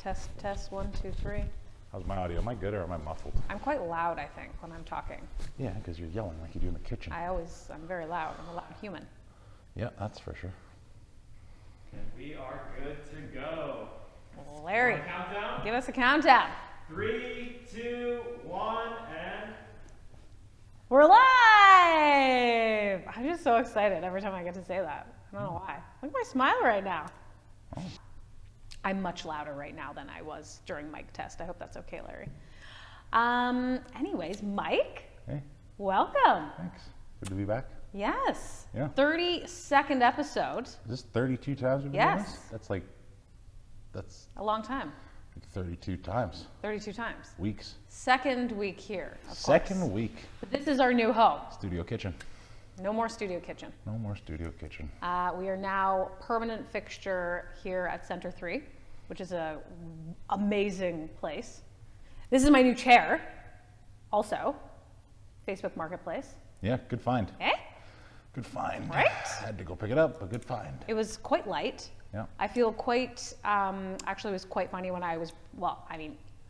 Test, 1, 2, 3. How's my audio? Am I good or am I muffled? I'm quite loud, I think, when I'm talking. Yeah, because you're yelling like you do in the kitchen. I'm very loud. I'm a loud human. Yeah, that's for sure. And we are good to go. Larry, Countdown? give us a countdown. 3, 2, 1, and... We're live! I'm just so excited every time I get to say that. I don't know why. Look at my smile right now. Oh. I'm much louder right now than I was during mic test. I hope that's okay, Larry. Anyways, Mike, Hey, welcome. thanks. Good to be back. Yes. Yeah. 32nd episode. Is this 32 times we've been doing this? Yes. That's A long time. like 32 times. 32 times. Weeks. Second week here, of Second course. week. But this is our new home. Studio kitchen. No more studio kitchen. No more studio kitchen. We are now permanent fixture here at Center 3, which is a amazing place. This is my new chair, also. Facebook Marketplace. Yeah, good find. Eh? Good find. Right? Had to go pick it up, but good find. It was quite light. Yeah. I feel quite, actually it was quite funny when I was,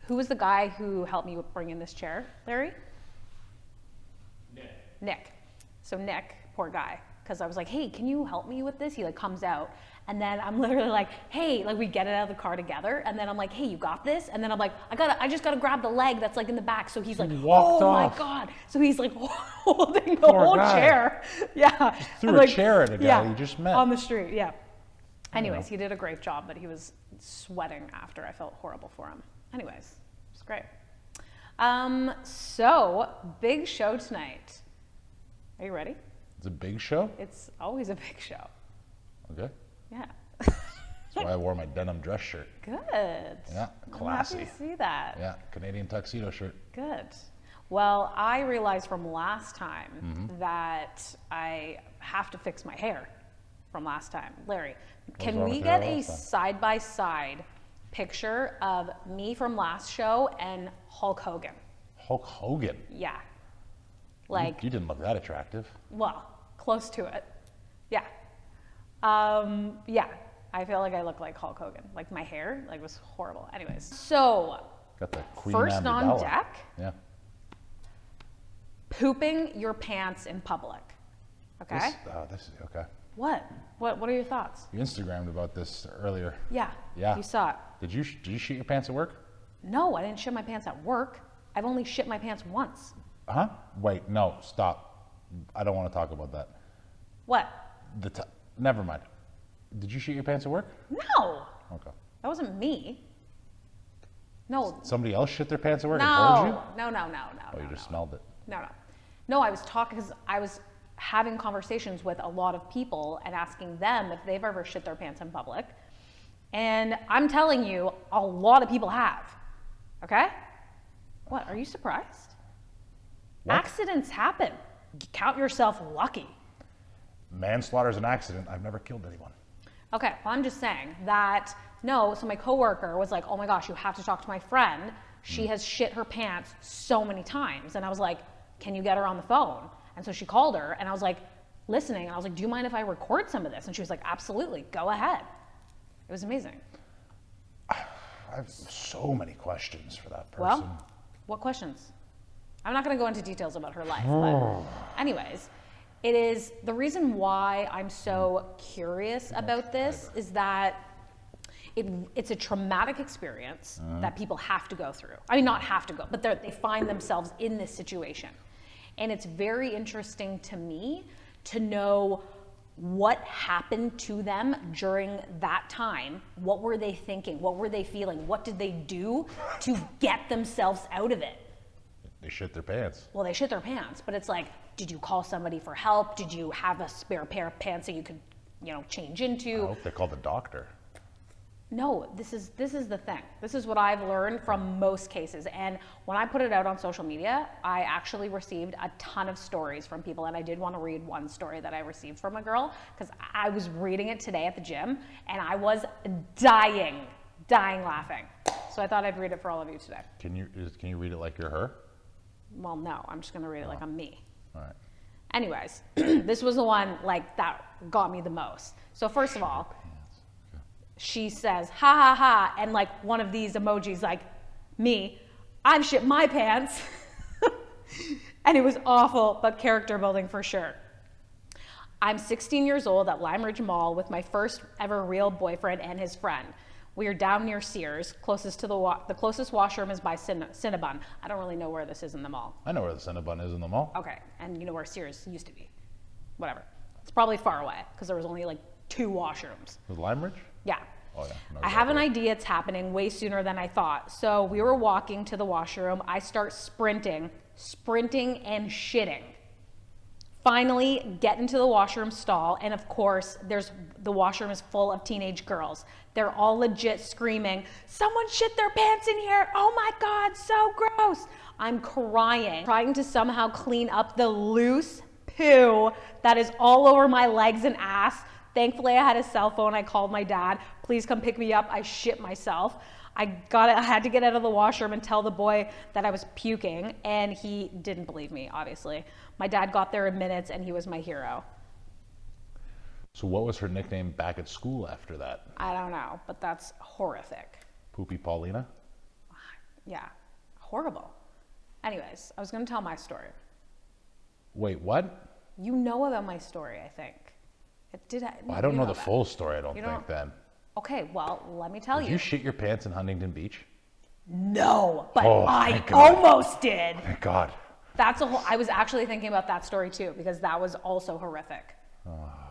who was the guy who helped me bring in this chair, Larry? Nick. So Nick, poor guy, because I was like, hey, can you help me with this? He like comes out, and then I'm literally like, hey, like we get it out of the car together, and then I'm like, hey, you got this? And then I'm like, I just gotta grab the leg that's like in the back. So he's like, walked oh off. my God. So he's like holding the Poor whole guy. chair. Yeah. Threw And, a like, chair at a guy yeah, you just met. on the street, yeah. Anyways, know. he did a great job, but he was sweating after. I felt horrible for him. Anyways, it's great. So big show tonight. Are you ready? It's a big show? It's always a big show. Okay. Yeah. That's why I wore my denim dress shirt. Good. Yeah, classy. I'm happy to see that. Yeah, Canadian tuxedo shirt. Good. Well, I realized from last time Mm-hmm. that I have to fix my hair from last time. Larry, can wrong we with your get hair a last time? side-by-side picture of me from last show and Hulk Hogan? Hulk Hogan. Yeah. Like, You didn't look that attractive. well, close to it. Yeah. Yeah. I feel like I look like Hulk Hogan. Like my hair, like was horrible. Anyways, so Got the Queen first on Amidala. deck, Yeah. pooping your pants in public. Okay. This is okay. What are your thoughts? You Instagrammed about this earlier. Yeah. Yeah. You saw it. Did you shit your pants at work? No, I didn't shit my pants at work. I've only shit my pants once. Huh? Wait, no, stop. I don't want to talk about that. What? Never mind. Did you shit your pants at work? No. Okay. That wasn't me. No. Somebody else shit their pants at work and told you? No. Oh, you just smelled it. No, I was talking because I was having conversations with a lot of people and asking them if they've ever shit their pants in public. And I'm telling you, a lot of people have. Okay? What? Are you surprised? What? Accidents happen. Count yourself lucky. Manslaughter is an accident. I've never killed anyone. Okay, well, I'm just saying that, no, so my coworker was like, oh my gosh, you have to talk to my friend. She has shit her pants so many times. And I was like, can you get her on the phone? And so she called her, and I was like, listening, and I was like, do you mind if I record some of this? And she was like, absolutely, go ahead. It was amazing. I have so many questions for that person. Well, what questions? I'm not going to go into details about her life, but anyways, it is the reason why I'm so curious about this is that it's a traumatic experience that people have to go through. I mean, not have to go, but they find themselves in this situation. And it's very interesting to me to know what happened to them during that time. What were they thinking? What were they feeling? What did they do to get themselves out of it? They shit their pants. Well, they shit their pants, but it's like, did you call somebody for help? Did you have a spare pair of pants that you could, change I into? hope they called the doctor. No, this is the thing. This is what I've learned from most cases. And when I put it out on social media, I actually received a ton of stories from people. And I did want to read one story that I received from a girl because I was reading it today at the gym and I was dying laughing. So I thought I'd read it for all of you today. Can you read it like you're her? Well, no, I'm just going to read it like I'm me. All right. Anyways, this was the one like that got me the most. So first of all, she says, ha ha ha, and like one of these emojis, like me, I've shit my pants. And it was awful, but character building for sure. I'm 16 years old at Lime Ridge Mall with my first ever real boyfriend and his friend. We are down near Sears, closest to the closest washroom is by Cinnabon. I don't really know where this is in the mall. I know where the Cinnabon is in the mall. Okay, and you know where Sears used to be. Whatever. It's probably far away because there was only like 2 washrooms. Was Lime Ridge? Yeah. Oh, yeah. No, I have an idea it's happening way sooner than I thought. So we were walking to the washroom. I start sprinting and shitting. Finally, get into the washroom stall, and of course, the washroom is full of teenage girls. They're all legit screaming, someone shit their pants in here. Oh my God, so gross. I'm crying, trying to somehow clean up the loose poo that is all over my legs and ass. Thankfully, I had a cell phone. I called my dad. Please come pick me up. I shit myself. I had to get out of the washroom and tell the boy that I was puking, and he didn't believe me, obviously. My dad got there in minutes, and he was my hero. So what was her nickname back at school after that? I don't know, but that's horrific. Poopy Paulina? Yeah, horrible. Anyways, I was going to tell my story. Wait, what? You know about my story, I think. I don't know the full story, I don't think, then. Okay, well, let me tell Did you shit your pants in Huntington Beach? No, but I thank God. almost did. Thank God. I was actually thinking about that story too, because that was also horrific.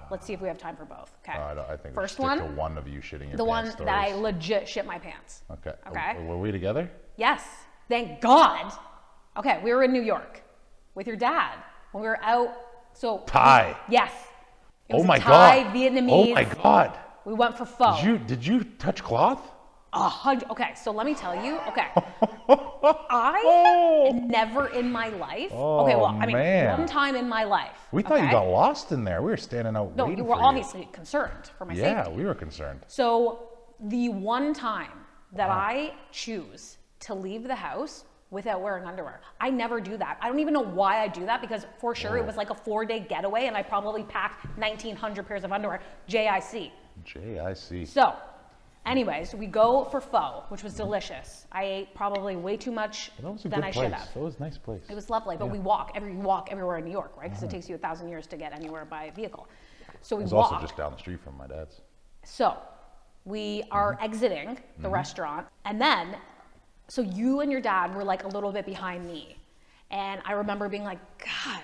Let's see if we have time for both. Okay. I think First we should one, stick to one of you shitting your the one pants that I stories. legit shit my pants. Okay. Okay. Were we together? Yes, thank God. Okay, we were in New York with your dad when we were out. So Thai. Yes. It was Oh my Thai, God. Vietnamese. Oh my God. We went for pho. Did you touch cloth? 100. Okay, so let me tell you. Okay, I never in my life. Okay, well, I mean, man. one time in my life. We thought you okay? got lost in there. We were standing out No, waiting you were for obviously concerned for my Yeah, safety. we were concerned. So the one time that I choose to leave the house without wearing underwear, I never do that. I don't even know why I do that, because for sure it was like a 4-day getaway and I probably packed 1,900 pairs of underwear, JIC. JIC. So, anyways, we go for pho, which was delicious. I ate probably way too much That was a than good I place. should have. That was a nice place. It was lovely, but we walk everywhere in New York, right? Because it takes you 1,000 years to get anywhere by vehicle. So we It was walk. also just down the street from my dad's. So we are exiting the restaurant, and then, so you and your dad were like a little bit behind me. And I remember being like, God,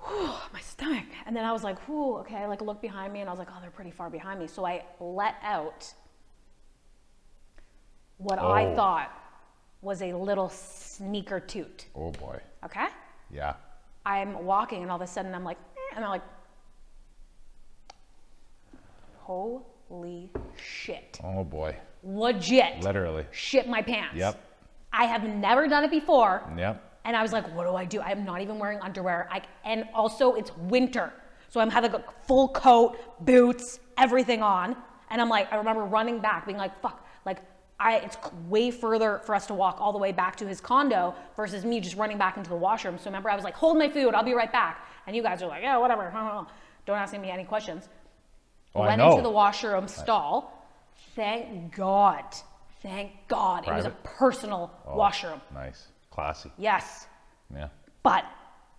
whew, my stomach. And then I was like, whew, okay, I like looked behind me and I was like, oh, they're pretty far behind me. So I let out what I thought was a little sneaker toot. Oh boy. Okay? Yeah. I'm walking and all of a sudden I'm like, and I'm like, holy shit. Oh boy. Legit. Literally. Shit my pants. Yep. I have never done it before. Yep. And I was like, what do I do? I'm not even wearing underwear. And also it's winter. So I'm having a full coat, boots, everything on. And I'm like, I remember running back being like, fuck, like it's way further for us to walk all the way back to his condo versus me just running back into the washroom. So remember I was like, hold my food, I'll be right back. And you guys are like, yeah, whatever. Don't ask me any questions. Oh, Went I know. into the washroom stall. Thank God. Thank God. It was a Private? personal washroom. Nice. Classy. Yes. Yeah. But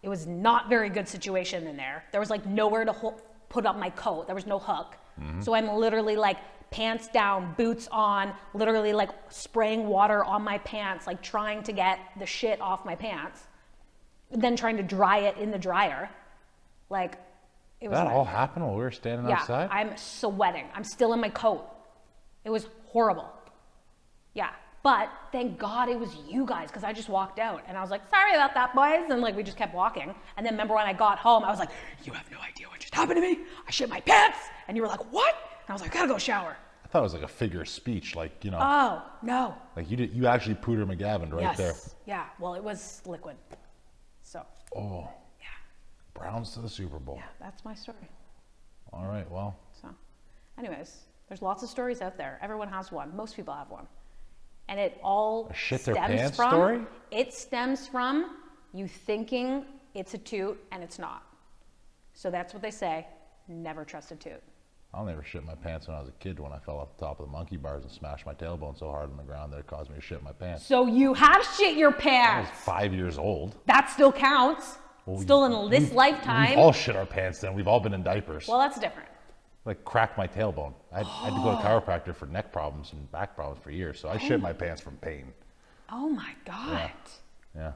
it was not very good situation in there. There was like nowhere to put up my coat. There was no hook. So I'm literally like pants down, boots on, literally like spraying water on my pants, like trying to get the shit off my pants, then trying to dry it in the dryer. Like it was That all happened while we were standing outside? I'm sweating. I'm still in my coat. It was horrible. Yeah. But thank God it was you guys, because I just walked out and I was like, sorry about that, boys. And like we just kept walking. And then remember when I got home, I was like, you have no idea what just happened to me. I shit my pants. And you were like, what? And I was like, I gotta go shower. I thought it was like a figure of speech, like, you know. Oh, no. Like you actually Pooter McGavin right Yes. there. Yeah. Well, it was liquid. So. Oh. Yeah. Browns to the Super Bowl. Yeah, that's my story. All right, well. So, anyways, there's lots of stories out there. Everyone has one. Most people have one. And it all A shit their stems pants from, story? It stems from you thinking it's a toot and it's not. So that's what they say, never trust a toot. I'll never shit my pants when I was a kid when I fell off the top of the monkey bars and smashed my tailbone so hard on the ground that it caused me to shit my pants. So you have shit your I was pants. 5 years old. That still counts. Well, Still in this lifetime. We've all shit our pants then. We've all been in diapers. Well, that's different. Like cracked my tailbone. I had to go to chiropractor for neck problems and back problems for years. So I shit my pants from pain. Oh my God. Yeah.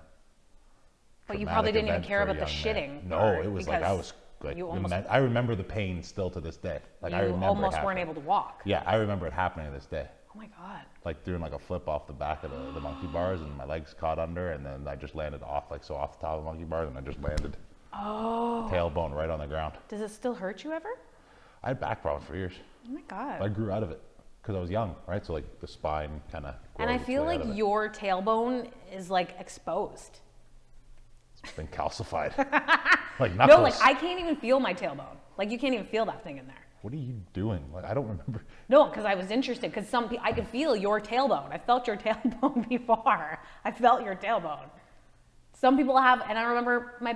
But you Traumatic probably didn't even event care for a about the young man. shitting. No, part it was like I was like you almost, I remember the pain still to this day. Like I you remember almost it weren't happening. able to walk. Yeah, I remember it happening to this day. Oh my God. Like doing like a flip off the back of the monkey bars and my legs caught under and then I just landed off the top of the monkey bars and I just landed tailbone right on the ground. Does it still hurt you ever? I had back problems for years. Oh my God. I grew out of it because I was young, right? So like the spine kind of. And I feel like your tailbone is like exposed. It's been calcified. Like knuckles. No, like I can't even feel my tailbone. Like you can't even feel that thing in there. What are you doing? Like I don't remember. No, because I was interested. Because I could feel your tailbone. I felt your tailbone before. I felt your tailbone. Some people have, and I remember my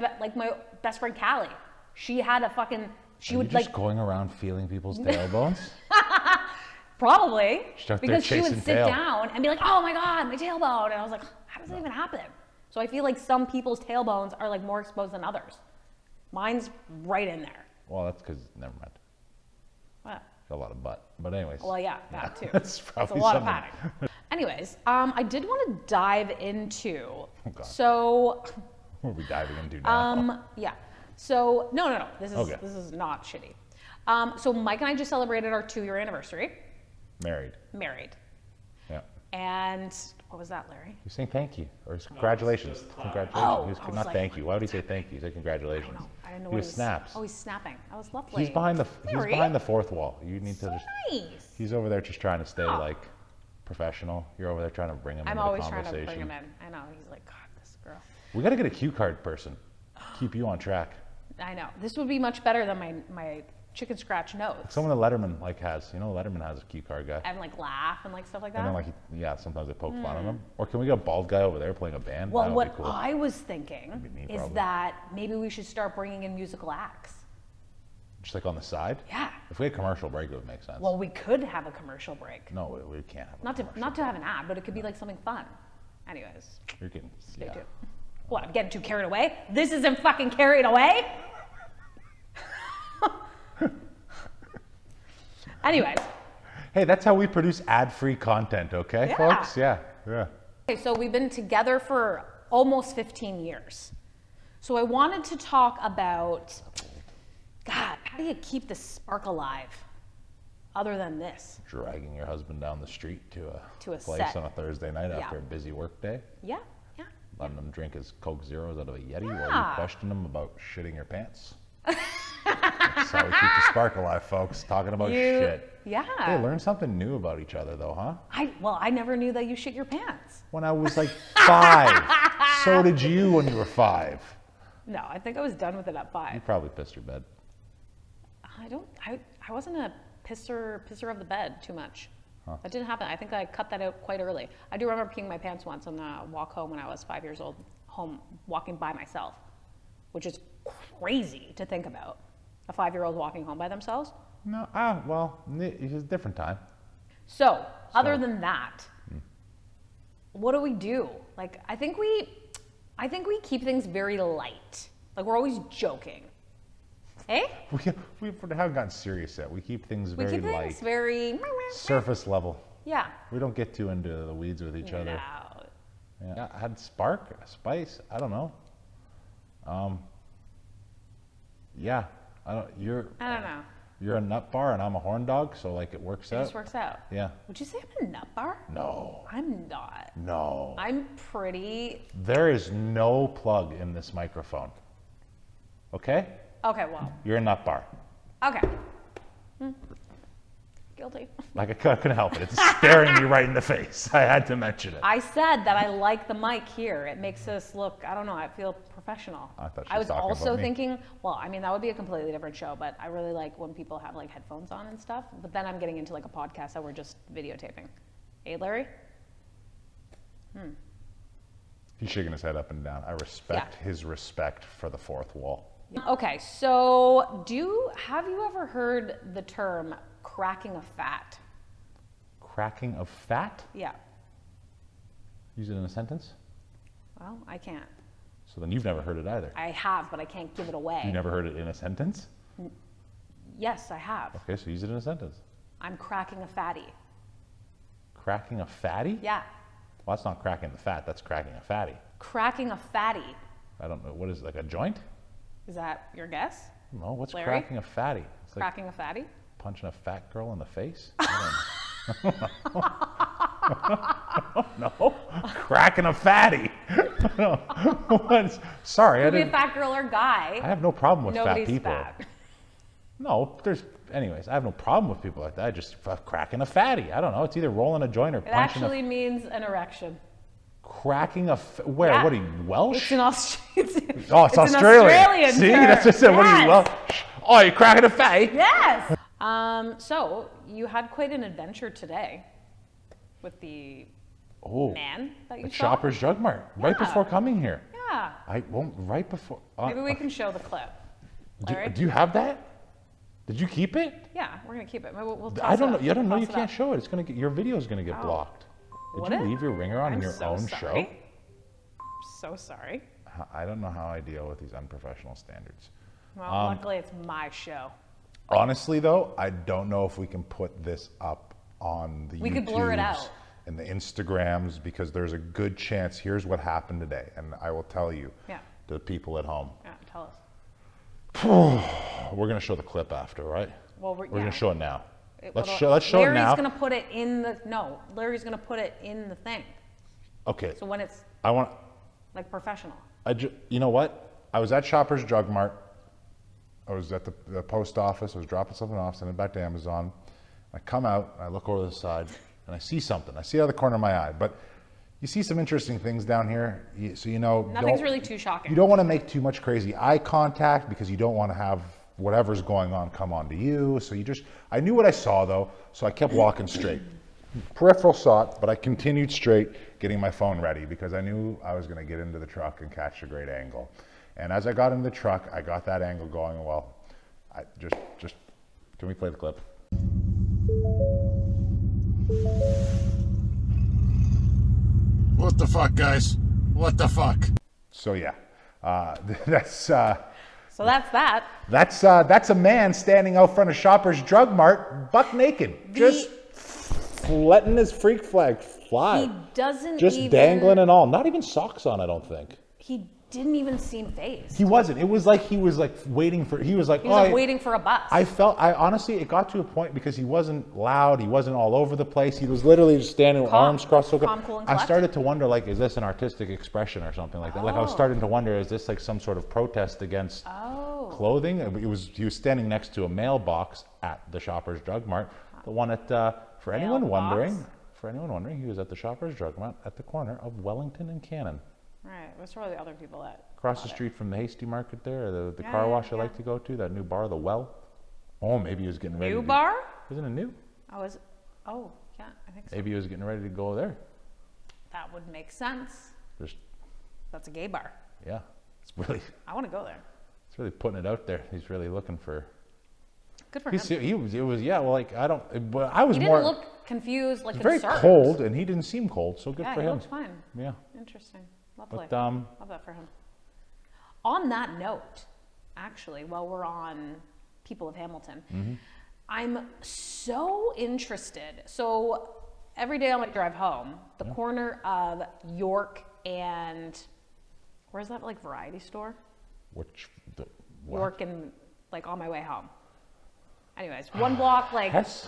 best friend Callie. She had a fucking. She Are would you just like going around feeling people's tailbones? probably She's out there because she would chasing sit tail. down and be like, "Oh my God, my tailbone," and I was like, "How does that even happen?" So I feel like some people's tailbones are like more exposed than others. Mine's right in there. Well, that's because never mind. What? Got a lot of butt, but anyways. Well, yeah, that too. That's It's a probably lot of something. padding. Anyways, I did want to dive into. Oh, God. So, What are we diving into now? yeah. So no. This Okay. is not shitty. So Mike and I just celebrated our 2-year anniversary. Married. Yeah. And what was that, Larry? He's saying thank you or congratulations. just Congratulations. Oh, He was, I was not like, thank you. Why would he say thank you? He said congratulations. I don't know. I didn't know He what was snaps. Oh, he's snapping. That was lovely. He's behind the Larry. fourth wall. You need to just. Nice. He's over there just trying to stay Oh. like professional. You're over there trying to bring him I'm into always the trying conversation. to bring him in. I know. He's like, God, this girl. We got to get a cue card person. Keep you on track. I know. This would be much better than my chicken scratch notes. Someone that Letterman has. You know, Letterman has a cue card guy. And like laugh and like stuff like that. And then sometimes they poke fun at him. Or can we get a bald guy over there playing a band? Well, That would what be cool. I was thinking be me, is probably. that maybe we should start bringing in musical acts. Just like on the side. Yeah. If we had commercial break, it would make sense. Well, we could have a commercial break. no, we can't have. Not to have an ad, but it could be like something fun. Anyways, You're getting. stay Yeah. tuned. What? I'm getting too carried away. This isn't fucking carried away. Anyways, Hey, that's how we produce ad-free content, okay, Yeah. folks? Yeah. okay, so we've been together for almost 15 years. So I wanted to talk about, God, how do you keep the spark alive other than this? Dragging your husband down the street to a a place set. on a Thursday night Yeah. after a busy work day, Yeah. letting him drink his Coke Zeros out of a Yeti while Yeah. you question him about shitting your pants. That's how we keep the spark alive, folks. Talking about shit. Yeah. Hey, learn something new about each other, though, huh? I never knew that you shit your pants. When I was like 5, so did you when you were 5. No, I think I was done with it at You 5. probably pissed your bed. I wasn't a pisser of the bed too much. Huh. That didn't happen. I think I cut that out quite early. I do remember peeing my pants once on the walk home when I was 5 years old, home walking by myself, which is crazy to think about. A 5-year-old walking home by themselves. No, well, it was a different time. So, other than that, what do we do? Like, I think we keep things very light. Like, we're always joking. Eh? We haven't gotten serious yet. We keep things We very keep light, things very surface level. yeah. We don't get too into the weeds with each other. No. Yeah, I had spark, spice. I don't know. Yeah, I don't know. You're a nut bar and I'm a horn dog, so like it works It out. just works out. Yeah. Would you say I'm a nut bar? No. I'm not. No. I'm pretty. There is no plug in this microphone. Okay? Okay, well. You're a nut bar. Okay. Guilty. Like I couldn't help it. It's staring me right in the face. I had to mention it. I said that I like the mic here. It makes us look, I don't know, I feel professional. I thought she I was was talking also about me. thinking, well, I mean, that would be a completely different show, but I really like when people have like headphones on and stuff. But then I'm getting into like a podcast that we're just videotaping. Hey, Larry? He's shaking his head up and down. I respect his respect for the fourth wall. Okay, so have you ever heard the term cracking a fat? Cracking of fat? Yeah. Use it in a sentence? Well, I can't. So then you've never heard it either. I have, but I can't give it away. You never heard it in a sentence? Yes, I have. Okay, so use it in a sentence. I'm cracking a fatty. Cracking a fatty? Yeah. Well, that's not cracking the fat, that's cracking a fatty. Cracking a fatty. I don't know, what is it, like a joint? Is that your guess? No, what's Larry? cracking a fatty? It's like Cracking a fatty? punching a fat girl in the face? I don't know. No, cracking a fatty. Sorry, Could be a fat girl or guy. I have no problem with Nobody's fat people. fat. No, anyways, I have no problem with people like that. Just cracking a fatty. I don't know. It's either rolling a joint or It punching actually means an erection. cracking where? Yeah. What are you, Welsh? It's an Australian. Oh, it's Australian. An Australian See, term. that's just it. What are you, Yes. Welsh? Oh, you're cracking a fatty? Yes. So you had quite an adventure today with the man that you at saw. Shoppers Drug Mart, right Yeah. before coming here. Yeah. I won't, right before. Maybe we can show the clip. Larry? Do you have that? Did you keep it? Yeah, we're gonna keep it. We'll toss I don't it know. up. I don't know. Toss You it can't up. show it. It's gonna get your video's gonna get Oh. blocked. Did Would you it? leave your ringer on in I'm your so own sorry. show? So sorry. I don't know how I deal with these unprofessional standards. Well, luckily it's my show. Honestly, though, I don't know if we can put this up on the We could blur it YouTubes out. and the Instagrams because there's a good chance. Here's what happened today, and I will tell you Yeah. to the people at home. Yeah, tell us. We're gonna show the clip after, right? Well, We're gonna show it now. Let's Well, show it now. Larry's gonna put it in the Larry's gonna put it in the thing. Okay. So when it's I want. like professional. You know what? I was at Shoppers Drug Mart. I was at the post office. I was dropping something off, sending it back to Amazon. I come out, I look over the side, and I see something. I see it out of the corner of my eye. But you see some interesting things down here. So you know, Nothing's really too shocking. You don't want to make too much crazy eye contact because you don't want to have whatever's going on come onto you. So I knew what I saw though, so I kept walking straight. Peripheral saw it, but I continued straight, getting my phone ready because I knew I was going to get into the truck and catch a great angle. And as I got in the truck, I got that angle going. Well, can we play the clip? What the fuck, guys? What the fuck? So yeah, that's So that's that. that's a man standing out front of Shoppers Drug Mart, buck naked, just letting his freak flag fly. He doesn't just even, dangling and all. Not even socks on, I don't think. He didn't even seem phased. He wasn't. It was like he was like waiting for. He was like, waiting for a bus. I honestly, it got to a point because he wasn't loud. He wasn't all over the place. He was literally just standing with arms crossed. Calm, cool, and I collected. started to wonder, like, is this an artistic expression or something like that? Like, I was starting to wonder, is this like some sort of protest against clothing? He was standing next to a mailbox at the Shoppers Drug Mart. The one at for anyone wondering, he was at the Shoppers Drug Mart at the corner of Wellington and Cannon. Right. What's where the other people at? Across the street from the Hasty Market there, the car wash I like to go to, that new bar, the Well. Oh, maybe he was getting ready. New bar? Isn't it new? Oh, is it? Oh, yeah, I think so. Maybe he was getting ready to go there. That would make sense. Just, That's a gay bar. yeah, it's really, I want to go there. it's really putting it out there. He's really looking for. Good for him. It was yeah. Well, like I don't. But I was He more. didn't look confused, like very concerned. cold, and he didn't seem cold, so good Yeah, for he him. looked fine. Yeah. Interesting. Lovely. But Love that for him. On that note, actually, while we're on people of Hamilton, Mm-hmm. I'm so interested. So every day on my drive home, the corner of York and where's that like variety store? What? York and like on my way home. Anyways, one block like Hess?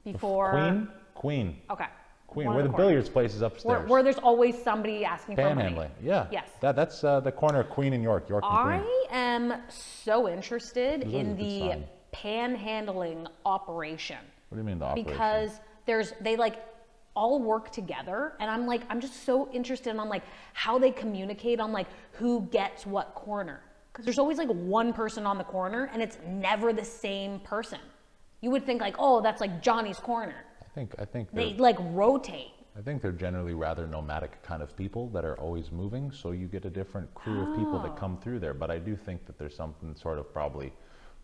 before Queen. Okay. Queen, One where of the corners. billiards place is upstairs. Where there's always somebody asking for money. Panhandling. Yeah. Yes. That's the corner of Queen and York. York and Queen. I am so interested There's in always a good the sign. panhandling operation What do you mean the operation? because they like all work together, and I'm just so interested in like how they communicate on like who gets what corner, because there's always like one person on the corner and it's never the same person. You would think like, oh, that's like Johnny's corner. I think They like rotate. I think they're generally rather nomadic kind of people that are always moving, so you get a different crew of people that come through there. But I do think that there's something sort of probably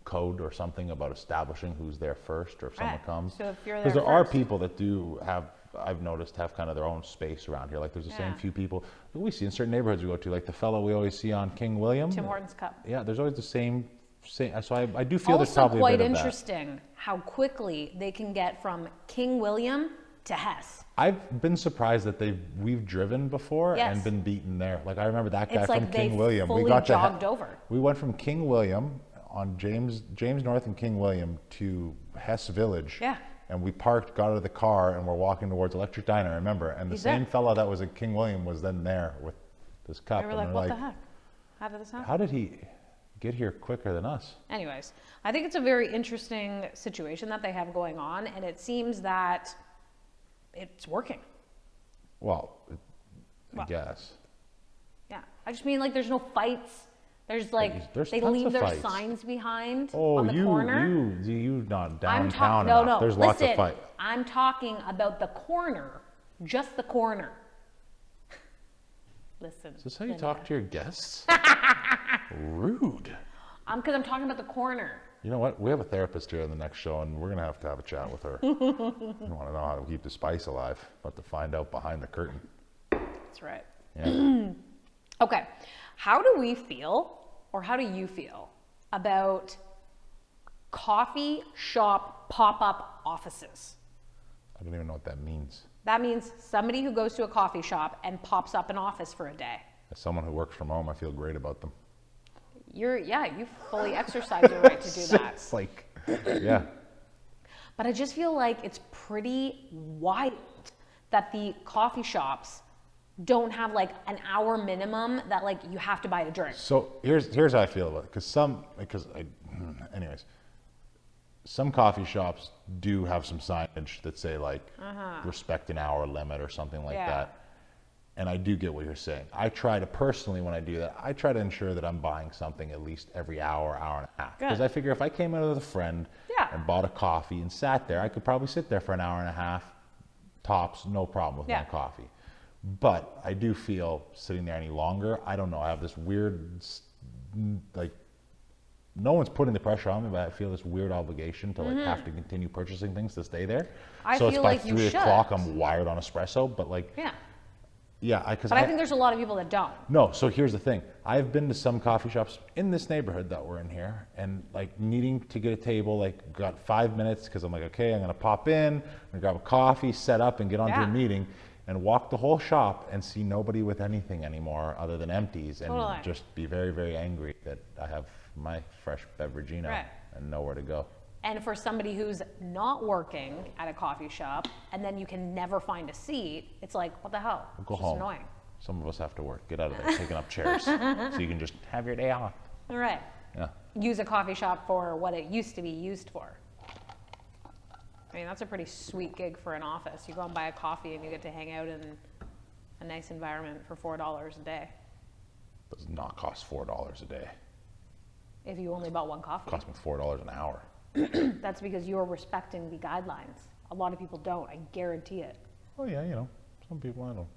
code or something about establishing who's there first, or if someone Right. comes. So if you're Because there there are first. people that do have, I've noticed, have kind of their own space around here. Like there's the same Yeah. few people that we see in certain neighborhoods we go to, like the fellow we always see on King William. Tim Hortons Cup. Yeah, there's always the same. So I do feel there's Also probably a quite bit of that. interesting how quickly they can get from King William to Hess. I've been surprised that we've driven before Yes. and been beaten there. Like I remember that guy It's from like King they William. fully We got to jogged over. We went from King William on James North and King William to Hess Village. Yeah. And we parked, got out of the car, and we're walking towards Electric Diner. I remember, and the He's same there. fella that was at King William was then there with this cup. They were and like, we're what the heck? How did this happen? How did he get here quicker than us? Anyways, I think it's a very interesting situation that they have going on, and it seems that it's working. Well, I Well, guess. Yeah. I just mean, like, there's no fights. There's like, There's they tons leave of their fights. signs behind Oh, on the corner. you not I'm downtown no, enough. no. There's Listen, lots of fight. I'm talking about the corner, just the corner. Listen. Is this how you Linda. talk to your guests? Rude. Because I'm talking about the corner. You know what? We have a therapist here in the next show, and we're gonna have to have a chat with her. You want to know how to keep the spice alive, but to find out behind the curtain. That's right. Yeah. Okay. How do we feel, or how do you feel about coffee shop pop-up offices? I don't even know what that means. That means somebody who goes to a coffee shop and pops up an office for a day. As someone who works from home, I feel great about them. You fully exercise your right to do that. It's like, yeah. But I just feel like it's pretty wild that the coffee shops don't have like an hour minimum that like you have to buy a drink. So here's how I feel about it. Anyways, some coffee shops do have some signage that say like respect an hour limit or something like Yeah. that. And I do get what you're saying. I try to personally, when I do that, I try to ensure that I'm buying something at least every hour and a half. Because Good. I figure if I came out with a friend Yeah. and bought a coffee and sat there, I could probably sit there for an hour and a half, tops, no problem with Yeah. my coffee. But I do feel sitting there any longer, I don't know, I have this weird, like, no one's putting the pressure on me, but I feel this weird obligation to like have to continue purchasing things to stay there. I so it's feel by like you 3 o'clock, should. I'm wired on espresso, but like, Yeah. yeah, because But I think there's a lot of people that don't. no, so here's the thing. I've been to some coffee shops in this neighborhood that we're in here, and like needing to get a table, like got 5 minutes because I'm like, okay, I'm gonna pop in, I'm gonna grab a coffee, set up, and get onto Yeah. a meeting, and walk the whole shop and see nobody with anything anymore other than empties, and Totally. just be very, very angry that I have my fresh beverageino Right. and nowhere to go. And for somebody who's not working at a coffee shop and then you can never find a seat, it's like, what the hell? Go it's home. just annoying. Some of us have to work. Get out of there, taking up chairs, so you can just have your day off. All right. Yeah. Use a coffee shop for what it used to be used for. I mean, that's a pretty sweet gig for an office. You go and buy a coffee and you get to hang out in a nice environment for $4 a day. Does not cost $4 a day. If you only bought one coffee. It costs me $4 an hour. That's because you're respecting the guidelines. A lot of people don't, I guarantee it. Oh yeah, you know, some people I don't.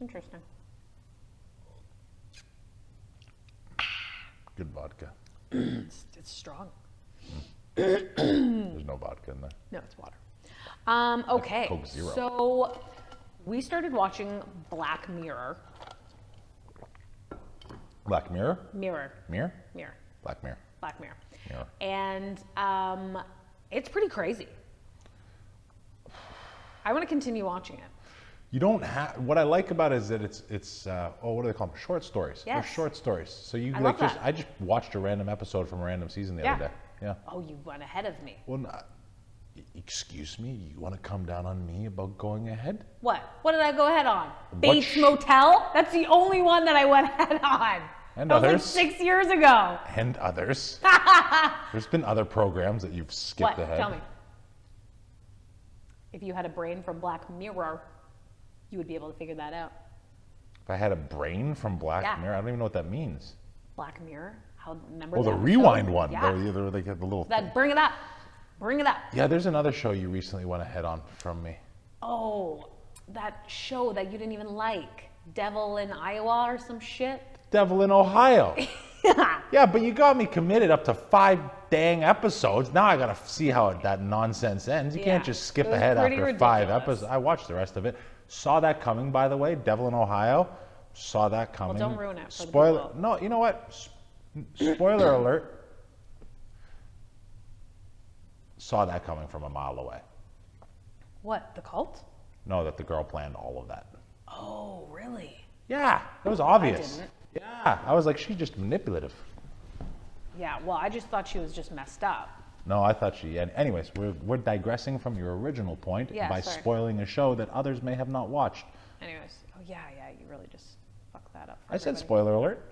Interesting. Good vodka. It's strong. There's no vodka in there. No, it's water. Okay, Coke Zero. so we started watching Black Mirror. Black Mirror? Mirror. Mirror? Mirror. Black Mirror. Black Mirror. Mirror. And it's pretty crazy. I want to continue watching it. You don't have. What I like about it is that it's what do they call them? Short stories. Yes. They're short stories. So you I like love just. that. I just watched a random episode from a random season the other day. Yeah. Oh, you went ahead of me. Well, excuse me. You want to come down on me about going ahead? What? What did I go ahead on? Bates Motel? That's the only one that I went ahead on. And that was others. like 6 years ago. And others. There's been other programs that you've skipped What? ahead. Tell me. If you had a brain from Black Mirror, you would be able to figure that out. If I had a brain from Black Yeah. Mirror, I don't even know what that means. Black Mirror? Remember Oh, the episode? rewind one. Yeah. They had the little. That, bring it up. Bring it up. Yeah, there's another show you recently went ahead on from me. Oh, that show that you didn't even like, Devil in Iowa or some shit. Devil in Ohio. Yeah, but you got me committed up to 5 dang episodes. Now I gotta see how that nonsense ends. You can't Yeah, just skip it was ahead pretty after 5 ridiculous. episodes. I watched the rest of it. Saw that coming, by the way. Devil in Ohio. Saw that coming. don't ruin it for the Spoiler. people. No, you know what? Spoiler alert. Saw that coming from a mile away. What, the cult? No, that the girl planned all of that. Oh, really? Yeah, it was obvious. didn't. Yeah, I was like, she's just manipulative. Yeah, well, I just thought she was just messed up. No, I thought she. Anyways, we're digressing from your original point Yeah, by sorry. spoiling a show that others may have not watched. Anyways, oh yeah, you really just fucked that up. For I said everybody. spoiler alert.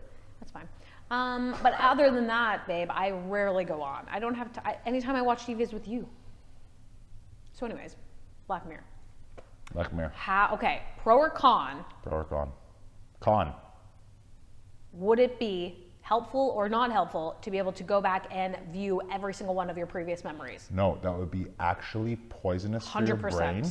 That's fine. But other than that, babe, I rarely go on. I don't have to. Anytime I watch TV is with you. So, anyways, Black Mirror. Black Mirror. Okay, pro or con? Pro or con? Con. Would it be helpful or not helpful to be able to go back and view every single one of your previous memories? No, that would be actually poisonous for your 100%. brain.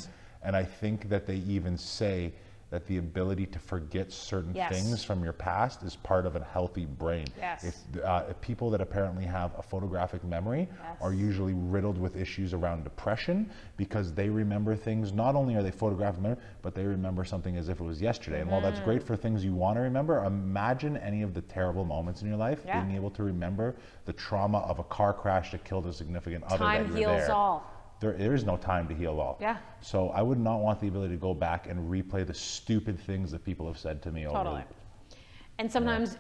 And I think that they even say that the ability to forget certain Yes. things from your past is part of a healthy brain. Yes. If people that apparently have a photographic memory Yes. are usually riddled with issues around depression because they remember things, not only are they photographic memory, but they remember something as if it was yesterday. And while that's great for things you want to remember, imagine any of the terrible moments in your life, Yeah. being able to remember the trauma of a car crash that killed a significant other that Time you were heals there. all. There is no time to heal all. Yeah. So I would not want the ability to go back and replay the stupid things that people have said to me Totally. over. And sometimes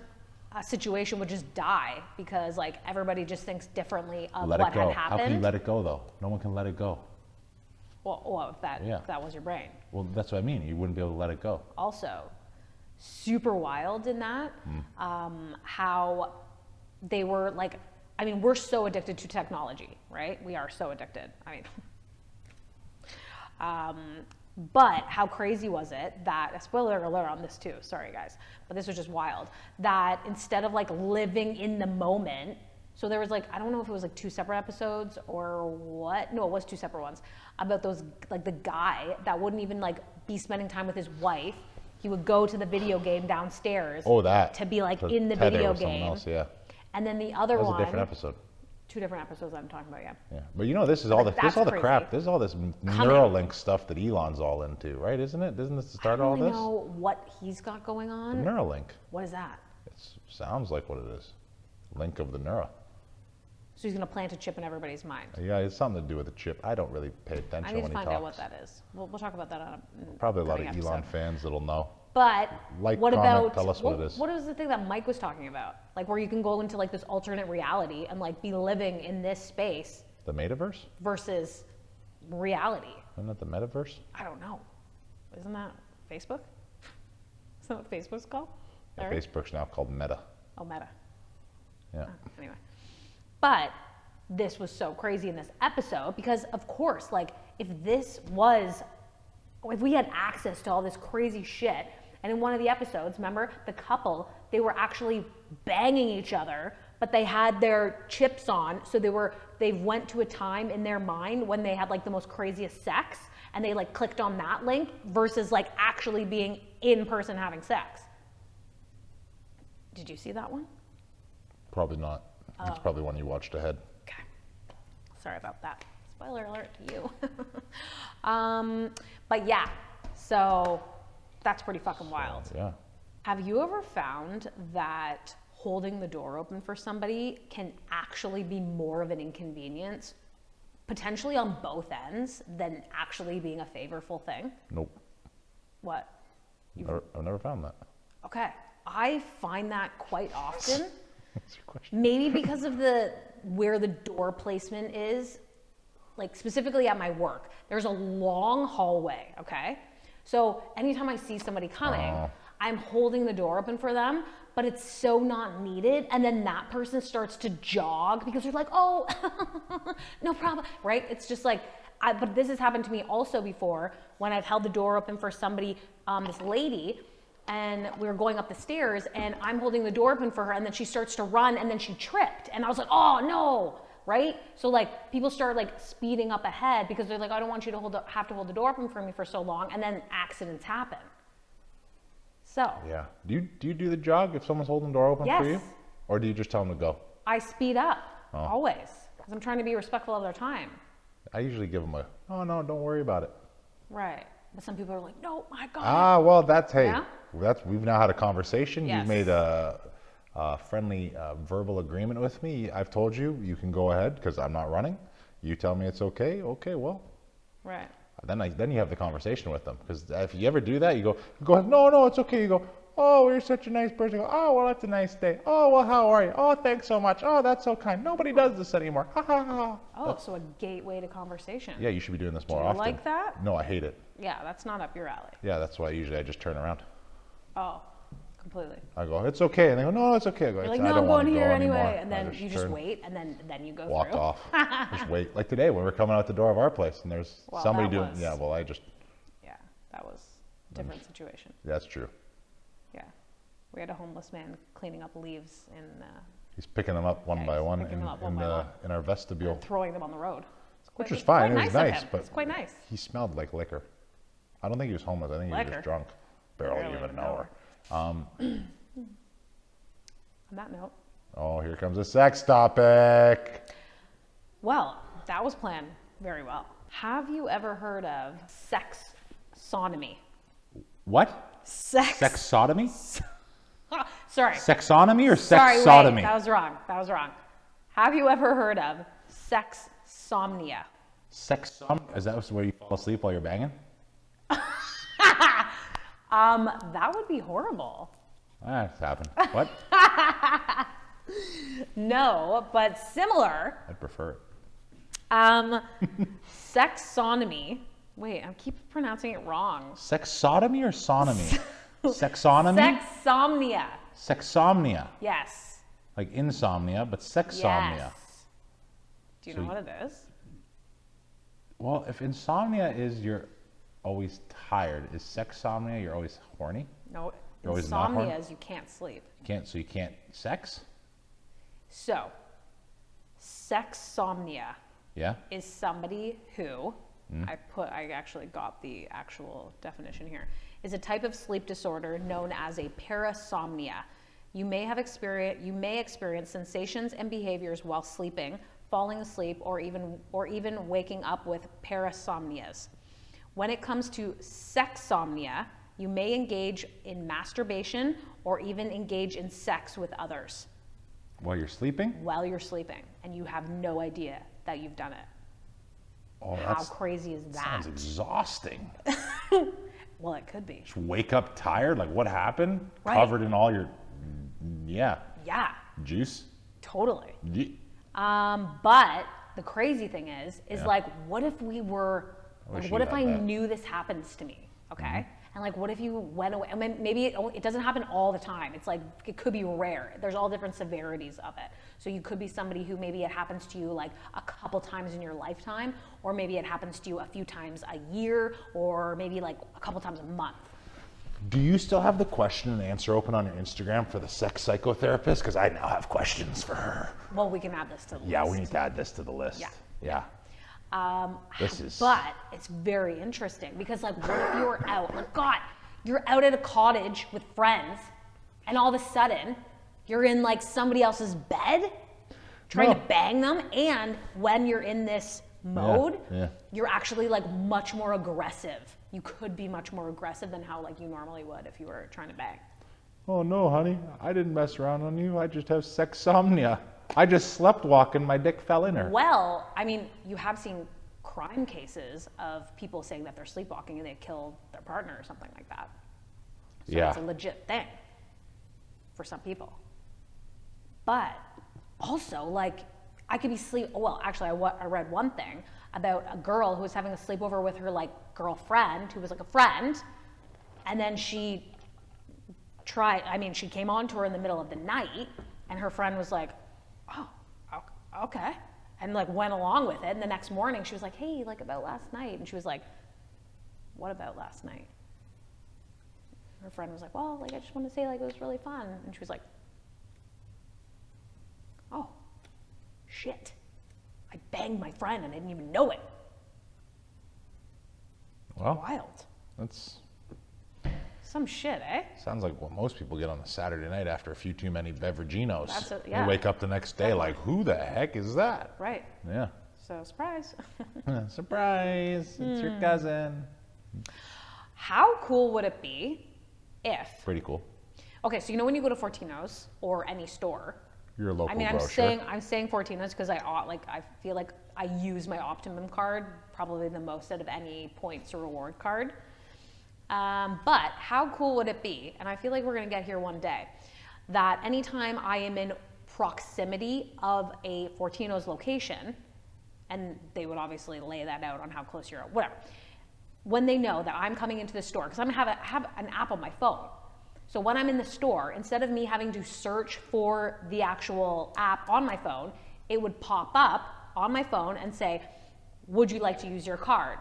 a situation would just die because like everybody just thinks differently of Let what it go. had How happened. can you let it go though? No one can let it go. Well, if Yeah. that was your brain. Well, that's what I mean. You wouldn't be able to let it go. Also, super wild in that, how they were like, I mean, we're so addicted to technology, right? We are so addicted. I mean, but how crazy was it that, spoiler alert on this too, sorry guys, but this was just wild, that instead of like living in the moment, so there was like, I don't know if it was like 2 separate episodes or what, no, it was 2 separate ones, about those, like the guy that wouldn't even like be spending time with his wife. He would go to the video game downstairs Oh, that. to be like To in the tether video with someone game. else, yeah. And then the other That was one, a different episode. 2 different episodes I'm talking about, yeah. Yeah. But you know, this is all Like, this is all the that's crap. crazy. This is all this Neuralink stuff that Elon's all into, right? Isn't it? Doesn't this I start don't all really this? know what he's got going on. Neuralink. What is that? It sounds like what it is. Link of the neuro. So he's gonna plant a chip in everybody's mind. Yeah, it's something to do with the chip. I don't really pay attention I need to when he find talks. out what that is. We'll talk about that on a Probably a lot of coming Elon episode. fans that'll know. But Like, what comment, about tell us what it is. What was the thing that Mike was talking about? Like where you can go into like this alternate reality and like be living in this space The metaverse? versus reality. Isn't that the metaverse? I don't know. Isn't that Facebook? Isn't that what Facebook's called? Yeah, Larry? Facebook's now called Meta. Oh, Meta. Yeah. Anyway, but this was so crazy in this episode because of course, like if we had access to all this crazy shit, and in one of the episodes, remember the couple, they were actually banging each other, but they had their chips on, so they went to a time in their mind when they had like the most craziest sex, and they like clicked on that link versus like actually being in person having sex. Did you see that one? Probably not. Oh. It's probably one you watched ahead. Okay. Sorry about that. Spoiler alert to you. But yeah, so that's pretty fucking wild. Yeah. Have you ever found that holding the door open for somebody can actually be more of an inconvenience, potentially on both ends, than actually being a favorable thing? Nope. What? I've never found that. Okay. I find that quite often. That's your question. Maybe because of where the door placement is, like specifically at my work, there's a long hallway, okay? So anytime I see somebody coming, I'm holding the door open for them, but it's so not needed. And then that person starts to jog because they're like, oh, no problem, right? It's just like, but this has happened to me also before when I've held the door open for somebody, this lady, and we were going up the stairs and I'm holding the door open for her and then she starts to run and then she tripped. And I was like, oh no, right? So like people start like speeding up ahead because they're like, I don't want you to have to hold the door open for me for so long, and then accidents happen. So Yeah. Do you do the jog if someone's holding the door open for you? Yes. Or do you just tell them to go? I speed up Oh. always because I'm trying to be respectful of their time. I usually give them oh no, don't worry about it. Right. But some people are like, no, my God. Ah, well, hey, Yeah? we've now had a conversation. Yes. You've made a friendly verbal agreement with me. I've told you can go ahead because I'm not running. You tell me it's okay. Okay, well, Right. then you have the conversation with them, because if you ever do that, you go ahead, no, it's okay. You go, oh, you're such a nice person. You go, oh, well, that's a nice day. Oh, well, how are you? Oh, thanks so much. Oh, that's so kind. Nobody does this anymore. Ha ha ha. Oh, so a gateway to conversation. Yeah, you should be doing this more you often. like that? No, I hate it. Yeah, that's not up your alley. Yeah, that's why usually I just turn around. Oh, completely. I go, it's okay. And they go, no, it's okay. I go, You're like, I no, don't I'm want going to here go anyway. anymore. And I then you just turn, wait, and then you go walk through. off. Just wait. Like today when we're coming out the door of our place and there's Well, somebody that doing, was- yeah, well, I just, Yeah, that was a different situation. that's true. Yeah. We had a homeless man cleaning up leaves and He's picking them up one Yeah, by he's one picking them up one in, by one. in our vestibule, throwing them on the road. It's which quite- was it's fine. quite It was of nice, him. but It's quite nice. he smelled like liquor. I don't think he was homeless. I think he was Liquor? just drunk. Barely even know her. On that note, Oh, here comes a sex topic. well, that was planned very well. Have you ever heard of sexonomy? What? Sex sodomy? Sorry. Sexonomy or sex Sorry, sodomy? wait, that was wrong. Have you ever heard of sexsomnia? Is that where you fall asleep while you're banging? That would be horrible. That's happened. What? No, but similar. I'd prefer it. Sexonomy. Wait, I keep pronouncing it wrong. Sex sodomy or sonomy? Sexonomy? Sexsomnia. Sexsomnia. Yes. Like insomnia, but sexsomnia. Yes. Do you So know what it is? Well, if insomnia is you're always tired, is sexsomnia you're always horny? No, You're always not horny? insomnia is you can't sleep. You can't sex? So, sexsomnia Yeah? is somebody who I actually got the actual definition here, is a type of sleep disorder known as a parasomnia. You may experience sensations and behaviors while sleeping, falling asleep, or even waking up with parasomnias. When it comes to sexsomnia, you may engage in masturbation or even engage in sex with others While you're sleeping? while you're sleeping, and you have no idea that you've done it. Oh, How crazy is that? sounds exhausting. Well, it could be. Just wake up tired, like what happened? Right. Covered in all your, yeah, Yeah, juice. totally. Ye- But the crazy thing is Yeah. like, what if we were, wish like, you what if had I that. knew this happens to me, okay? Mm-hmm. And like, what if you went away? I mean, maybe it doesn't happen all the time. It's like, it could be rare. There's all different severities of it. So you could be somebody who maybe it happens to you like a couple times in your lifetime, or maybe it happens to you a few times a year, or maybe like a couple times a month. Do you still have the question and answer open on your Instagram for the sex psychotherapist? Because I now have questions for her. Well, we can add this to the Yeah, list. we need to add this to the list. Yeah. Yeah. This is. But it's very interesting because, like, what if you were out? Like, God, you're out at a cottage with friends, and all of a sudden, you're in like somebody else's bed, trying to No. bang them. And when you're in this mode, yeah. you're actually like much more aggressive. You could be much more aggressive than how like you normally would if you were trying to bang. Oh no, honey, I didn't mess around on you. I just have sexsomnia. I just slept walking. My dick fell in her. Well, I mean, you have seen crime cases of people saying that they're sleepwalking and they killed their partner or something like that. So Yeah. it's a legit thing for some people. But also, like, I could be well, actually, I read one thing about a girl who was having a sleepover with her, like, girlfriend, who was, like, a friend, and then she came on to her in the middle of the night, and her friend was like, oh, okay, and, like, went along with it, and the next morning she was like, hey, like, about last night, and she was like, what about last night? Her friend was like, well, like, I just want to say, like, it was really fun, and she was like, oh, shit. banged my friend and I didn't even know it. Well, Wild. that's Some shit, eh? sounds like what most people get on a Saturday night after a few too many beveraginos. That's it, yeah. They wake up the next day like, who the heck is that? Right. Yeah. So, surprise. Surprise, it's your cousin. How cool would it be if, Pretty cool. okay, so you know when you go to Fortino's or any store, Your local I mean, grocer. I'm saying Fortino's because I feel like I use my Optimum card probably the most out of any points or reward card. But how cool would it be, and I feel like we're going to get here one day, that anytime I am in proximity of a Fortino's location, and they would obviously lay that out on how close you're, whatever, when they know that I'm coming into the store, because I'm going to have an app on my phone. So when I'm in the store, instead of me having to search for the actual app on my phone, it would pop up on my phone and say, would you like to use your card?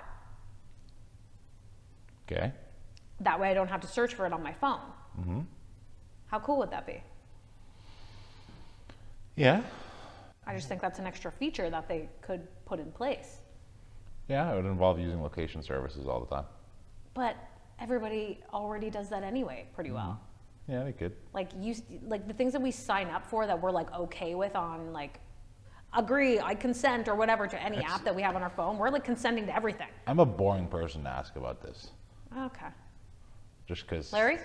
Okay. That way I don't have to search for it on my phone. Mm-hmm. How cool would that be? Yeah. I just think that's an extra feature that they could put in place. Yeah, it would involve using location services all the time. But everybody already does that anyway pretty well. Yeah, they could. Like the things that we sign up for that we're like okay with on like agree, I consent or whatever to any app that we have on our phone, we're like consenting to everything. I'm a boring person to ask about this. Okay. Just because. Larry,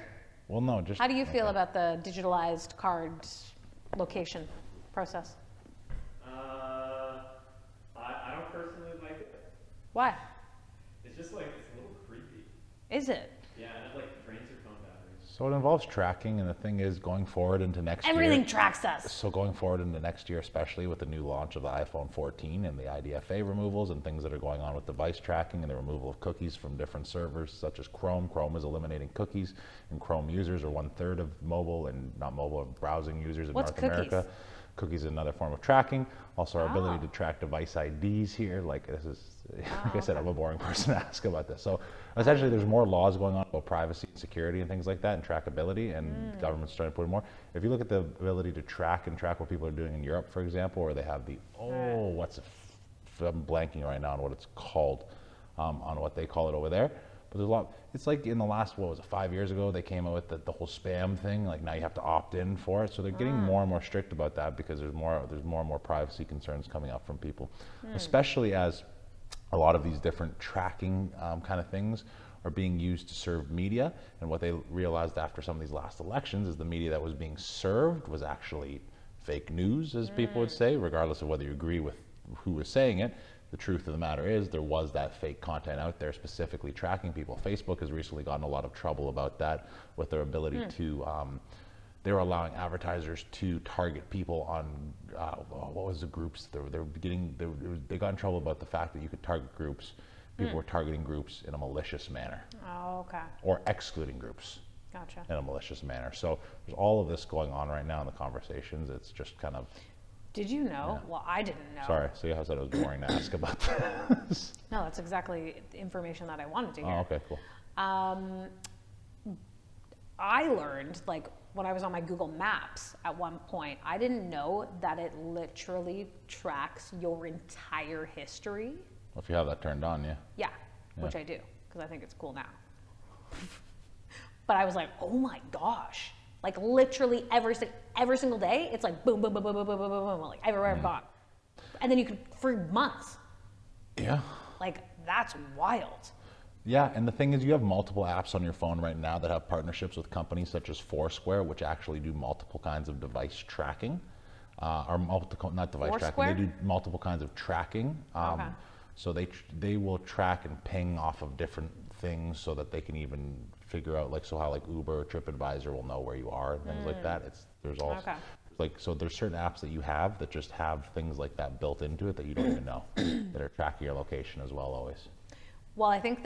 Well, no, just. how do you feel about the digitalized card location process? I don't personally like it. Why? It's just like, it's a little creepy. Is it? Yeah, and it like drains your phone batteries. So it involves tracking, and the thing is, going forward into next Everything year. tracks us. So going forward into next year, especially with the new launch of the iPhone 14 and the IDFA removals and things that are going on with device tracking and the removal of cookies from different servers such as Chrome. Chrome is eliminating cookies, and Chrome users are 1/3 of mobile and not mobile browsing users in What's North America. cookies? Cookies is another form of tracking. Also, our ability Oh. to track device IDs here. Like this is, like I said, I'm a boring person to ask about this. So essentially, there's more laws going on about privacy and security and things like that, and trackability, and the government's trying to put in more. If you look at the ability to track what people are doing in Europe, for example, where they have the I'm blanking right now on what it's called, on what they call it over there. But there's a lot. It's like in the last, 5 years ago, they came out with the whole spam thing. Like now you have to opt in for it. So they're getting more and more strict about that because there's more and more privacy concerns coming up from people, especially as a lot of these different tracking kind of things are being used to serve media. And what they realized after some of these last elections is the media that was being served was actually fake news, as people would say, regardless of whether you agree with who was saying it. The truth of the matter is there was that fake content out there specifically tracking people. Facebook has recently gotten a lot of trouble about that with their ability to, they were allowing advertisers to target people on, what was the groups? They got in trouble about the fact that you could target groups. People were targeting groups in a malicious manner. Oh, okay. Or excluding groups Gotcha. in a malicious manner. So there's all of this going on right now in the conversations. It's just kind of, Did you know? Well, I didn't know. sorry, see how I said it was boring to ask about this? No, that's exactly the information that I wanted to hear. Oh, okay, cool. I learned, like, when I was on my Google Maps at one point, I didn't know that it literally tracks your entire history. Well, if you have that turned on, yeah. Yeah, which I do, because I think it's cool now. But I was like, oh my gosh. Like, literally every single day, it's like boom, boom, boom, boom, boom, boom, boom, boom, boom, like everywhere I've gone. And then you could, for months. Yeah. Like, that's wild. Yeah, and the thing is, you have multiple apps on your phone right now that have partnerships with companies such as Foursquare, which actually do multiple kinds of device tracking, not device Foursquare? tracking. They do multiple kinds of tracking. Okay. So they will track and ping off of different things so that they can even figure out, like, so how like Uber or TripAdvisor will know where you are and things like that. There's also so there's certain apps that you have that just have things like that built into it that you don't even know that are tracking your location as well always. Well, I think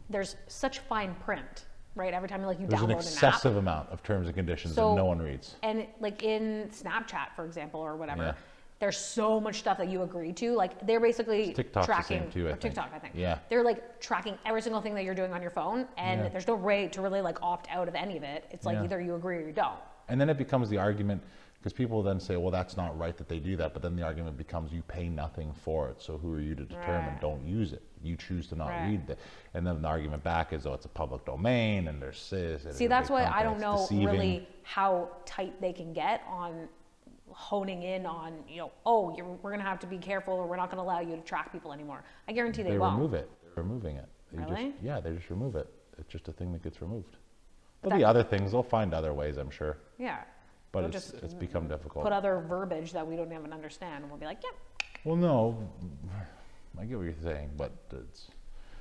there's such fine print, right? Every time you There's download an an excessive amount of terms and conditions that no one reads. And like in Snapchat, for example, or whatever, Yeah. there's so much stuff that you agree to. Like they're basically TikTok's the tracking, same too, I or think. TikTok, I think. Yeah. They're like tracking every single thing that you're doing on your phone, and Yeah. there's no way to really like opt out of any of it. It's like Yeah. either you agree or you don't. And then it becomes the argument, Because people then say, well, that's not right that they do that. But then the argument becomes you pay nothing for it. So who are you to determine? Right. Don't use it. You choose to not Right. read it. And then the argument back is, oh, it's a public domain and there's this. And See, it's a that's big why company, I don't it's know deceiving. really how tight they can get on honing in on, oh, we're going to have to be careful or we're not going to allow you to track people anymore. I guarantee they won't. Remove it. They're removing it. Really? They just remove it. It's just a thing that gets removed. But There'll be that- other things. They'll find other ways, I'm sure. Yeah. But They'll it's become difficult. Put other verbiage that we don't even understand, and we'll be like, yeah. Well, no, I get what you're saying, but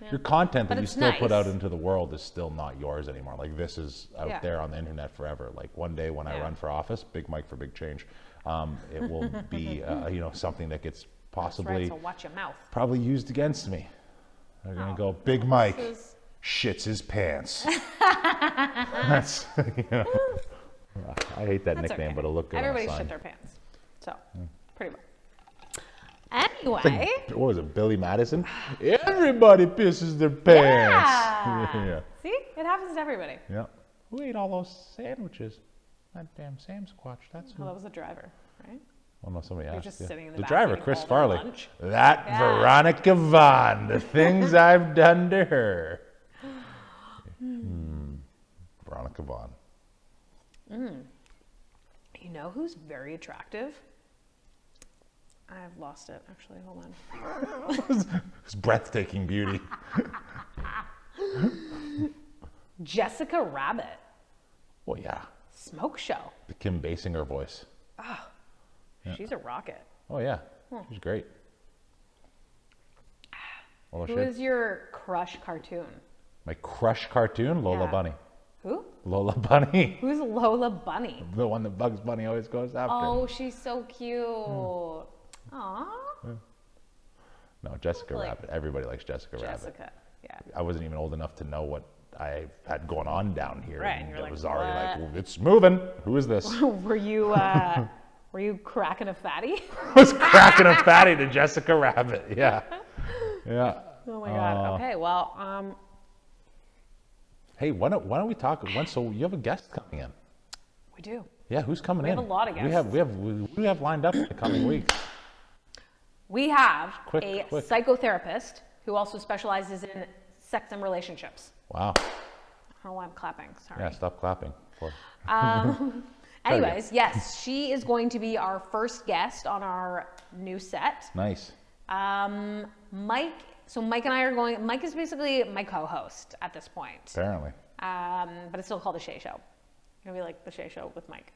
Yeah. your content But that you it's still put out nice. into the world is still not yours anymore. Like this is out Yeah. there on the internet forever. Like one day when I Yeah. run for office, Big Mike for Big Change, it will be something that gets That's possibly right, so watch your mouth. probably used against me. They're gonna Oh. go, Big Mike This is- shits his pants. That's I hate that That's nickname, okay. but it'll look good Everybody on a shit sign. their pants. So, pretty much. Anyway. What was it, Billy Madison? Everybody pisses their pants. Yeah. See? It happens to everybody. Yeah. Who ate all those sandwiches? That damn Sam Squatch. That's who. Well, that was the driver, right? Oh no, somebody asked. just yeah. sitting in the the back driver, eating Chris all their Farley. lunch. That Yeah. Veronica Vaughn. The things I've done to her. Veronica Vaughn. You know who's very attractive? I've lost it, actually. Hold on. It's breathtaking beauty. Jessica Rabbit. Well, yeah. Smoke Show. The Kim Basinger voice. She's a rocket. Oh yeah. She's great. Well, Who is your crush cartoon? My crush cartoon, Lola Yeah. Bunny. Who? Lola Bunny. Who's Lola Bunny? The one that Bugs Bunny always goes after. Oh, she's so cute. Aw. No, Jessica Like- Rabbit. Everybody likes Jessica Rabbit. Jessica. Yeah. I wasn't even old enough to know what I had going on down here. Right, And and you're it like, was already "What?" like, well, it's moving. Who is this? Were you cracking a fatty? I was cracking a fatty to Jessica Rabbit. Yeah. Yeah. Oh my god. Okay, well, Hey, why don't we talk? So you have a guest coming in. we do. Yeah, who's coming We in? have a lot of We have lined up in the coming weeks. We have Quick. psychotherapist who also specializes in sex and relationships. Wow. I don't know why I'm clapping. Sorry. Yeah, stop clapping. Anyways, yes, she is going to be our first guest on our new set. Nice. Mike and I are going. Mike is basically my co-host at this point. Apparently. But it's still called the Shea Show. It'll be like the Shea Show with Mike.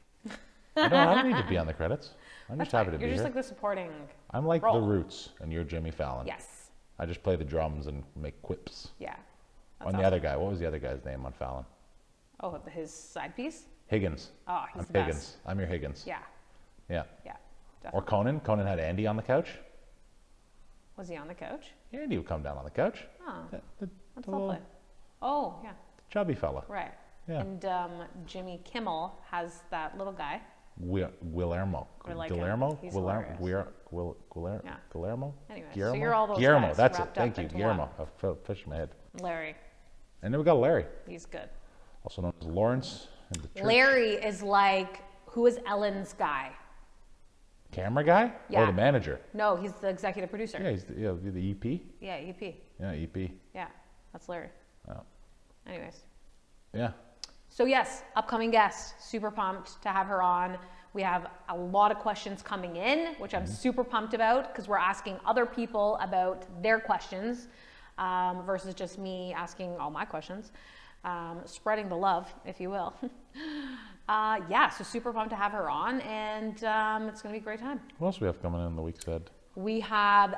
I don't need to be on the credits. I'm just happy to be You're just here. like the supporting. I'm like role. the Roots, and you're Jimmy Fallon. Yes. I just play the drums and make quips. Yeah. On the other guy, what was the other guy's name on Fallon? Oh, his side piece? Higgins. Oh, he's I'm the best. Higgins. I'm your Higgins. Yeah. Yeah. Yeah. Or Definitely. Conan. Conan had Andy on the couch. Was he on the couch? Andy would come down on the couch. Oh, The that's little lovely. Oh, yeah. chubby fella. Right. Yeah. And Jimmy Kimmel has that little guy. Guillermo. I like him. Guillermo? He's Guillermo? hilarious. Yeah. Guillermo? Anyway, so Guillermo? you're all those Guillermo, guys that's it. wrapped up Thank you. into Guillermo. one. I fished in my head. Larry. And then we got Larry, He's good. also known as Lawrence in the church. Larry is like, who is Ellen's guy? Camera guy? Yeah. Oh, the manager. No, he's the executive producer. Yeah, he's the EP. Yeah, EP. Yeah, EP. Yeah, that's Larry. Oh. Anyways. Yeah. So yes, upcoming guest. Super pumped to have her on. We have a lot of questions coming in, which I'm super pumped about because we're asking other people about their questions versus just me asking all my questions. Spreading the love, if you will. Yeah, so super pumped to have her on, and it's going to be a great time. What else we have coming in the week's ahead? We have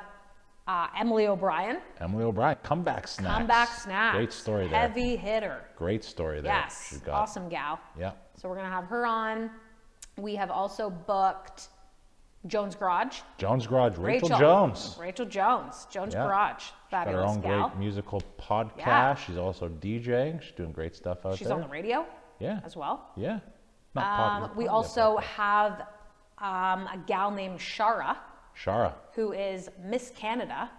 Emily O'Brien. Emily O'Brien, comeback snacks. Comeback snacks. Great story there. Heavy hitter. Great story there. Yes, She's got. awesome gal. Yeah. So we're going to have her on. We have also booked Jones Garage. Jones Garage, Rachel Jones. Rachel Jones. Jones Yeah. Garage. Got her Fabulous own gal. great musical podcast. Yeah. She's also DJing. She's doing great stuff out She's there. on the radio Yeah. as well. Yeah. Not We also have a gal named Shara, Shara. who is Miss Canada.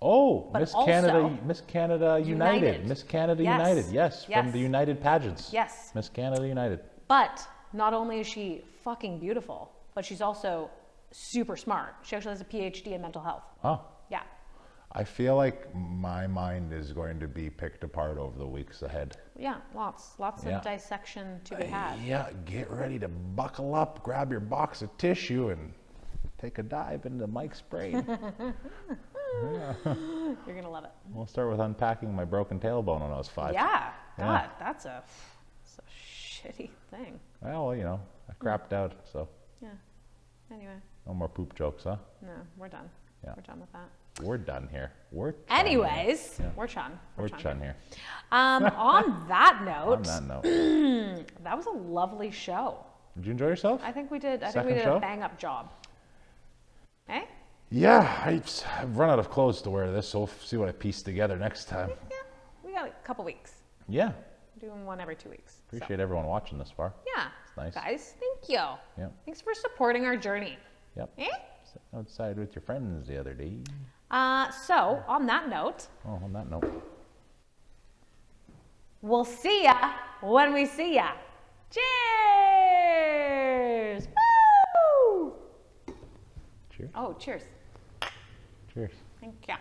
Oh, But Miss also Canada United. United. Miss Canada Yes. United. Yes, Yes. from the United pageants. Yes. Miss Canada United. But not only is she fucking beautiful, but she's also super smart. She actually has a PhD in mental health. Oh, Yeah. I feel like my mind is going to be picked apart over the weeks ahead. Yeah, lots Yeah. of dissection to be had. Yeah, get ready to buckle up, grab your box of tissue, and take a dive into Mike's brain. You're gonna love it. We'll start with unpacking my broken tailbone when I was 5. Yeah, Yeah. God, that's a shitty thing. Well, you know, I crapped out, so Yeah. Anyway, no more poop jokes, huh? no, we're done. Yeah. We're done with that. We're done here. We're done Anyways, here. Yeah. we're chun. We're done here. On that note, On that note, that was a lovely show. did you enjoy yourself? I think we did. Second a show? bang up job. Eh? Yeah, I've run out of clothes to wear this, so we'll see what I piece together next time. Yeah, we got a couple weeks. Yeah, Doing one every 2 weeks. So, appreciate everyone watching this far. yeah. nice. Guys, thank you. Yeah. Thanks for supporting our journey. Yep. Eh? Sitting outside with your friends the other day. So, on that note, Oh, on that note. we'll see ya when we see ya. Cheers! Woo! Cheers. Oh, cheers. Cheers. Thank you.